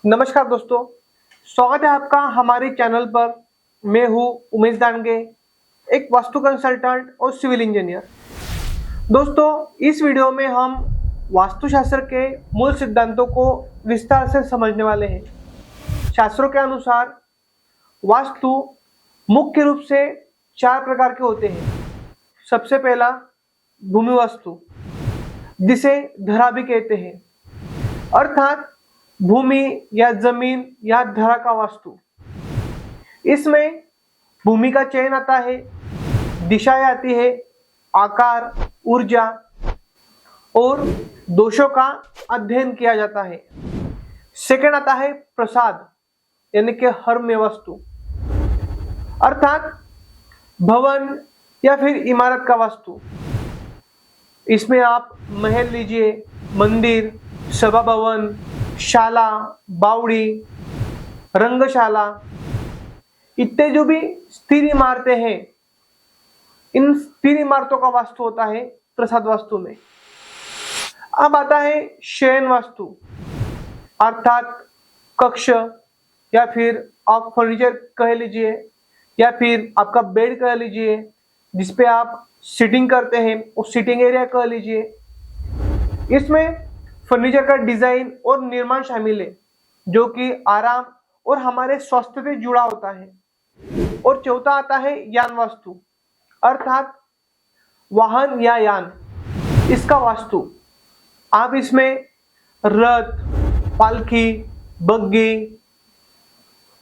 नमस्कार दोस्तों, स्वागत है आपका हमारे चैनल पर। मैं हूँ उमेश दानगे, एक वास्तु कंसल्टेंट और सिविल इंजीनियर। दोस्तों, इस वीडियो में हम वास्तुशास्त्र के मूल सिद्धांतों को विस्तार से समझने वाले हैं। शास्त्रों के अनुसार वास्तु मुख्य रूप से 4 प्रकार के होते हैं। सबसे पहला भूमि वास्तु, जिसे धरा भी कहते हैं, अर्थात भूमि या जमीन या धरा का वास्तु। इसमें भूमि का चयन आता है, दिशाएं आती है, आकार, ऊर्जा और दोषों का अध्ययन किया जाता है। सेकंड आता है प्रसाद यानी कि हर्म्य वास्तु, अर्थात भवन या फिर इमारत का वास्तु। इसमें आप महल लीजिए, मंदिर, सभा भवन, शाला, बावड़ी, रंगशाला इत्यादि जो भी स्थिर इमारतें हैं, इन स्थिर इमारतों का वास्तु होता है प्रसाद वास्तु में। अब आता है शयन वास्तु, अर्थात कक्ष या फिर आप फर्नीचर कह लीजिए या फिर आपका बेड कह लीजिए, जिसपे आप सिटिंग करते हैं, उस सिटिंग एरिया कह लीजिए। इसमें फर्नीचर का डिजाइन और निर्माण शामिल है, जो कि आराम और हमारे स्वास्थ्य से जुड़ा होता है। और चौथा आता है यान वास्तु, अर्थात वाहन या यान, इसका वास्तु। आप इसमें रथ, पालकी, बग्गी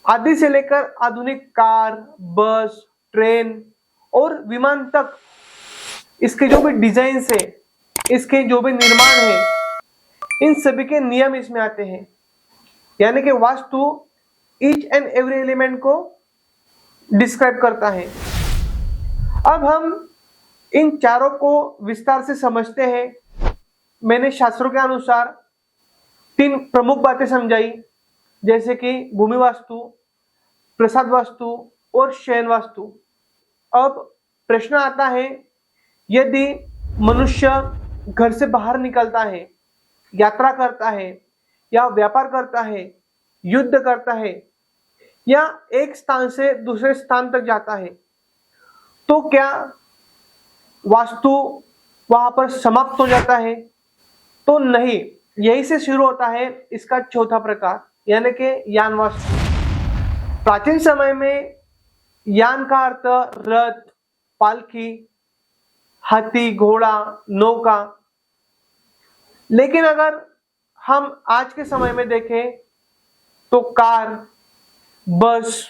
आदि से लेकर आधुनिक कार, बस, ट्रेन और विमान तक इसके जो भी डिजाइन है, इसके जो भी निर्माण है, इन सभी के नियम इसमें आते हैं। यानी कि vastu each and every element को डिस्क्राइब करता है। अब हम इन चारों को विस्तार से समझते हैं। मैंने शास्त्रों के अनुसार 3 प्रमुख बातें समझाई, जैसे कि भूमि वास्तु, प्रसाद वास्तु और शयन वास्तु। अब प्रश्न आता है, यदि मनुष्य घर से बाहर निकलता है, यात्रा करता है या व्यापार करता है, युद्ध करता है या एक स्थान से दूसरे स्थान तक जाता है, तो क्या वास्तु वहां पर समाप्त हो जाता है? तो नहीं, यही से शुरू होता है इसका चौथा प्रकार, यानी कि यान वास्तु। प्राचीन समय में यान का अर्थ रथ, पालकी, हाथी, घोड़ा, नौका। लेकिन अगर हम आज के समय में देखें तो कार, बस,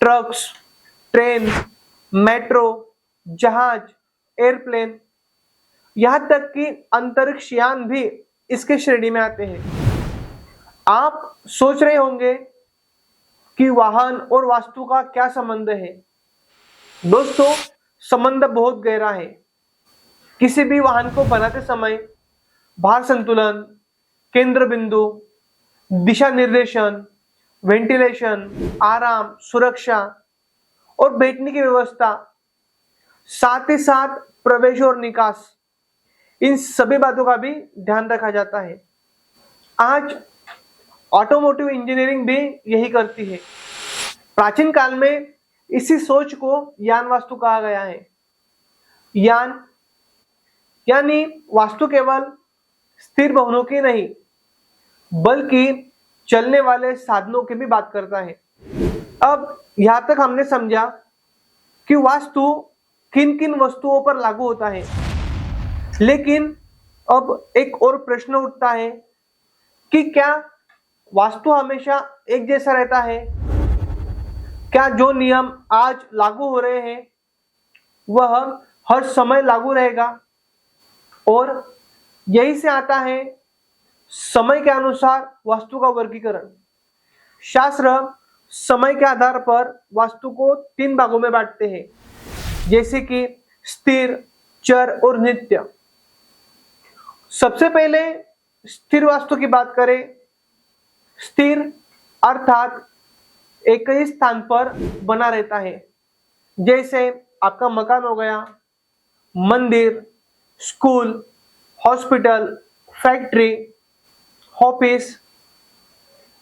ट्रक्स, ट्रेन, मेट्रो, जहाज, एयरप्लेन, यहां तक कि अंतरिक्ष यान भी इसके श्रेणी में आते हैं। आप सोच रहे होंगे कि वाहन और वास्तु का क्या संबंध है? दोस्तों, संबंध बहुत गहरा है। किसी भी वाहन को बनाते समय भार संतुलन, केंद्र बिंदु, दिशा निर्देशन, वेंटिलेशन, आराम, सुरक्षा और बैठने की व्यवस्था, साथ ही साथ प्रवेश और निकास, इन सभी बातों का भी ध्यान रखा जाता है। आज ऑटोमोटिव इंजीनियरिंग भी यही करती है। प्राचीन काल में इसी सोच को यान वास्तु कहा गया है। यान यानी वास्तु केवल स्थिर भवनों की नहीं, बल्कि चलने वाले साधनों की भी बात करता है। अब यहां तक हमने समझा कि वास्तु किन किन वस्तुओं पर लागू होता है, लेकिन अब एक और प्रश्न उठता है कि क्या वास्तु हमेशा एक जैसा रहता है? क्या जो नियम आज लागू हो रहे हैं वह हर समय लागू रहेगा? और यही से आता है समय के अनुसार वास्तु का वर्गीकरण। शास्त्र समय के आधार पर वास्तु को 3 भागों में बांटते हैं, जैसे कि स्थिर, चर और नित्य। सबसे पहले स्थिर वास्तु की बात करें। स्थिर अर्थात एक ही स्थान पर बना रहता है, जैसे आपका मकान हो गया, मंदिर, स्कूल, हॉस्पिटल, फैक्ट्री, ऑफिस,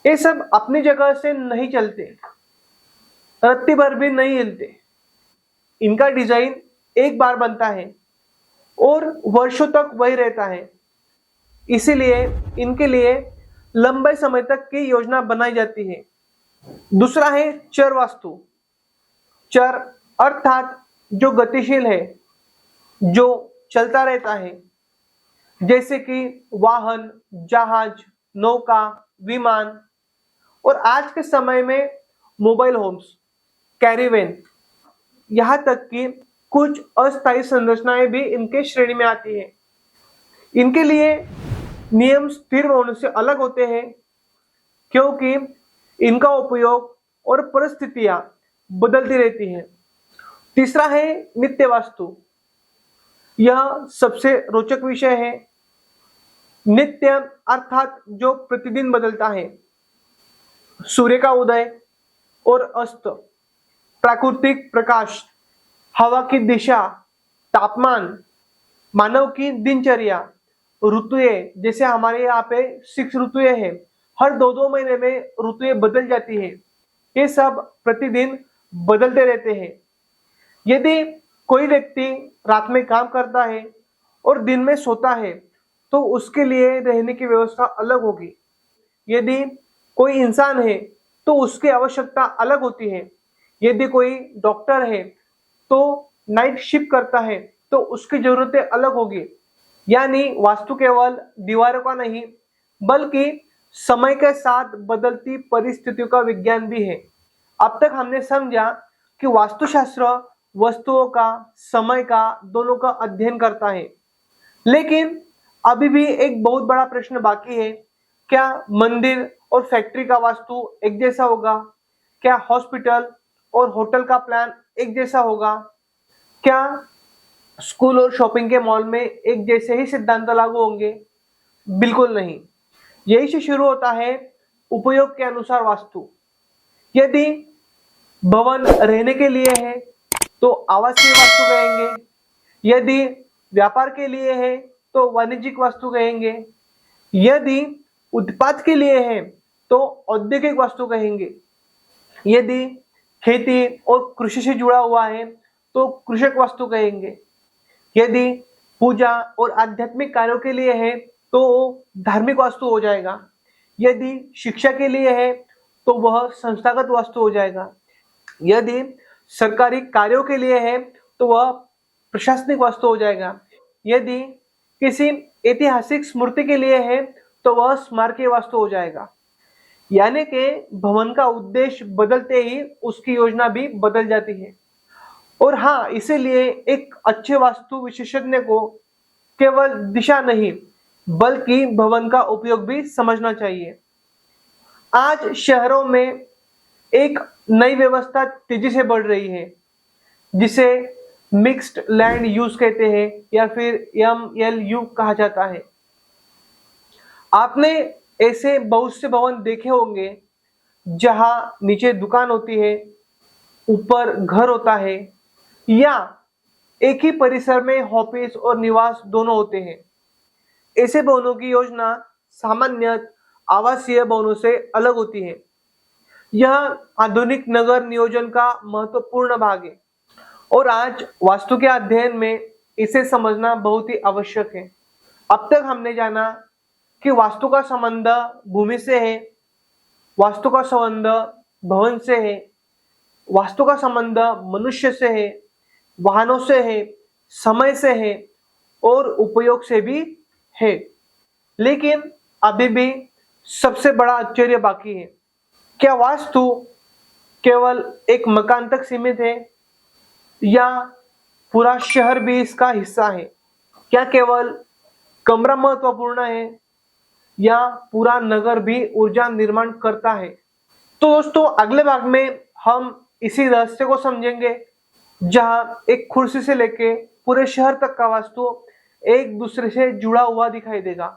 ये सब अपनी जगह से नहीं चलते, रत्ती भर भी नहीं हिलते। इनका डिजाइन एक बार बनता है और वर्षों तक वही रहता है। इसीलिए इनके लिए लंबे समय तक की योजना बनाई जाती है। दूसरा है चर वास्तु। चर अर्थात जो गतिशील है, जो चलता रहता है, जैसे कि वाहन, जहाज, नौका, विमान और आज के समय में मोबाइल होम्स, कैरिवेन, यहां तक कि कुछ अस्थायी संरचनाएं भी इनके श्रेणी में आती है। इनके लिए नियम स्थिर होने से अलग होते हैं क्योंकि इनका उपयोग और परिस्थितियां बदलती रहती हैं। तीसरा है नित्य वास्तु। यह सबसे रोचक विषय है। नित्य अर्थात जो प्रतिदिन बदलता है। सूर्य का उदय और अस्त, प्राकृतिक प्रकाश, हवा की दिशा, तापमान, मानव की दिनचर्या, ऋतुएं, जैसे हमारे यहाँ पे 6 ऋतुएं हैं, हर 2-2 महीने में ऋतुएं बदल जाती है। ये सब प्रतिदिन बदलते रहते हैं। यदि कोई व्यक्ति रात में काम करता है और दिन में सोता है तो उसके लिए रहने की व्यवस्था अलग होगी। यदि कोई इंसान है तो उसकी आवश्यकता अलग होती है। यदि कोई डॉक्टर है तो नाइट शिफ्ट करता है तो उसकी जरूरतें अलग होगी। यानी वास्तु केवल दीवारों का नहीं बल्कि समय के साथ बदलती परिस्थितियों का विज्ञान भी है। अब तक हमने समझा कि वास्तुशास्त्र वस्तुओं का, समय का, दोनों का अध्ययन करता है। लेकिन अभी भी एक बहुत बड़ा प्रश्न बाकी है। क्या मंदिर और फैक्ट्री का वास्तु एक जैसा होगा? क्या हॉस्पिटल और होटल का प्लान एक जैसा होगा? क्या स्कूल और शॉपिंग के मॉल में एक जैसे ही सिद्धांत लागू होंगे? बिल्कुल नहीं। यही से शुरू होता है उपयोग के अनुसार वास्तु। यदि भवन रहने के लिए है तो आवासीय वास्तु कहेंगे। यदि व्यापार के लिए है तो वाणिज्यिक वास्तु कहेंगे। यदि उत्पाद के लिए है तो औद्योगिक वास्तु कहेंगे। यदि खेती और कृषि से जुड़ा हुआ है तो कृषक वास्तु कहेंगे। यदि पूजा और आध्यात्मिक कार्यों के लिए है तो धार्मिक वास्तु हो जाएगा। यदि शिक्षा के लिए है तो वह संस्थागत वास्तु हो जाएगा। यदि सरकारी कार्यों के लिए है तो वह प्रशासनिक वास्तु हो जाएगा। यदि किसी ऐतिहासिक स्मृति के लिए है तो वह स्मारकीय वास्तु हो जाएगा। यानी कि भवन का उद्देश्य बदलते ही उसकी योजना भी बदल जाती है। और हाँ, इसीलिए एक अच्छे वास्तु विशेषज्ञ को केवल दिशा नहीं बल्कि भवन का उपयोग भी समझना चाहिए। आज शहरों में एक नई व्यवस्था तेजी से बढ़ रही है जिसे मिक्स्ड लैंड यूज कहते हैं या फिर MLU कहा जाता है। आपने ऐसे बहुत से भवन देखे होंगे जहां नीचे दुकान होती है, ऊपर घर होता है या एक ही परिसर में ऑफिस और निवास दोनों होते हैं। ऐसे भवनों की योजना सामान्यतः आवासीय भवनों से अलग होती है। यह आधुनिक नगर नियोजन का महत्वपूर्ण भाग है और आज वास्तु के अध्ययन में इसे समझना बहुत ही आवश्यक है। अब तक हमने जाना कि वास्तु का संबंध भूमि से है, वास्तु का संबंध भवन से है, वास्तु का संबंध मनुष्य से है, वाहनों से है, समय से है और उपयोग से भी है। लेकिन अभी भी सबसे बड़ा आश्चर्य बाकी है। क्या वास्तु केवल एक मकान तक सीमित है या पूरा शहर भी इसका हिस्सा है? क्या केवल कमरा महत्वपूर्ण है या पूरा नगर भी ऊर्जा निर्माण करता है? तो दोस्तों, अगले भाग में हम इसी रहस्य को समझेंगे जहां एक कुर्सी से लेके पूरे शहर तक का वास्तु एक दूसरे से जुड़ा हुआ दिखाई देगा।